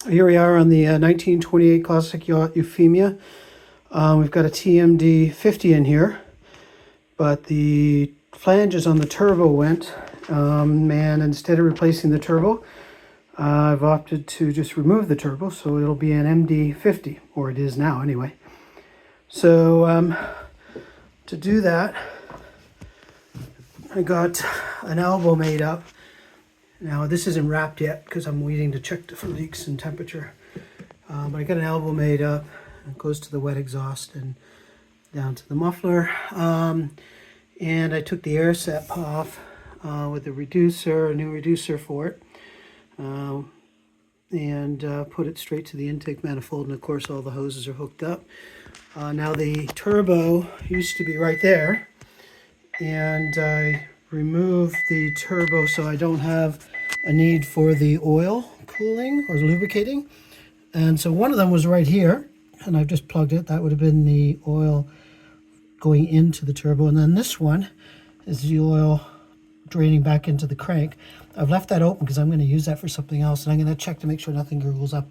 Here we are on the 1928 classic yacht Euphemia. We've got a TMD50 in here, but the flanges on the turbo went, and instead of replacing the turbo, I've opted to just remove the turbo, so it'll be an MD50, or it is now anyway. So to do that, I got an elbow made up. Now this isn't wrapped yet because I'm waiting to check for leaks and temperature. But I got an elbow made up. It goes to the wet exhaust and down to the muffler. And I took the air sep off with a reducer, a new reducer for it. And put it straight to the intake manifold, and of course all the hoses are hooked up. Now the turbo used to be right there, and I removed the turbo so I don't have a need for the oil cooling or lubricating. And so one of them was right here, and I've just plugged it. That would have been the oil going into the turbo, and then this one is the oil draining back into the crank. I've left that open because I'm going to use that for something else, and I'm going to check to make sure nothing gurgles up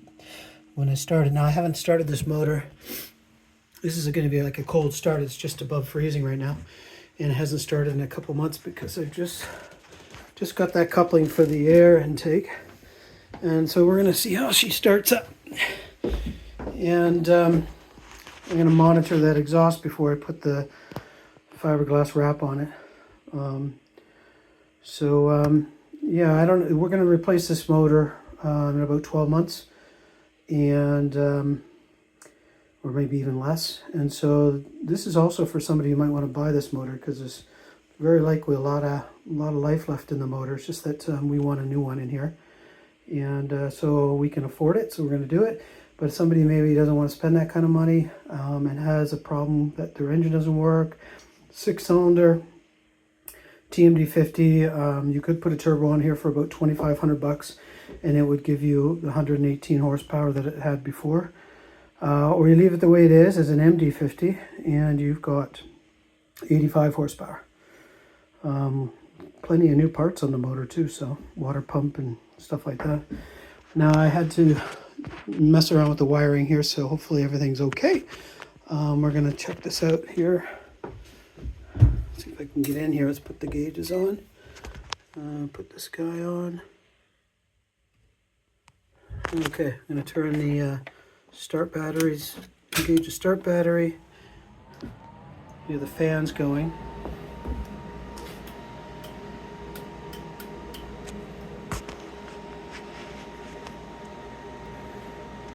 when I start it. Now I haven't started this motor. This is going to be like a cold start. It's just above freezing right now, and it hasn't started in a couple months because I've just got that coupling for the air intake. And so we're going to see how she starts up, and I'm going to monitor that exhaust before I put the fiberglass wrap on it. Yeah, I don't. We're going to replace this motor in about 12 months, and or maybe even less. And so this is also for somebody who might want to buy this motor because there's very likely a lot of life left in the motor. It's just that we want a new one in here, and so we can afford it. So we're going to do it. But if somebody maybe doesn't want to spend that kind of money and has a problem that their engine doesn't work, 6-cylinder. TMD50, you could put a turbo on here for about $2,500 and it would give you the 118 horsepower that it had before. Or you leave it the way it is as an MD50 and you've got 85 horsepower. Plenty of new parts on the motor too, so water pump and stuff like that. Now I had to mess around with the wiring here, so hopefully everything's okay. We're going to check this out here. See if I can get in here. Let's put the gauges on. Put this guy on. Okay, I'm going to turn the start batteries. Engage the start battery. Hear the fans going.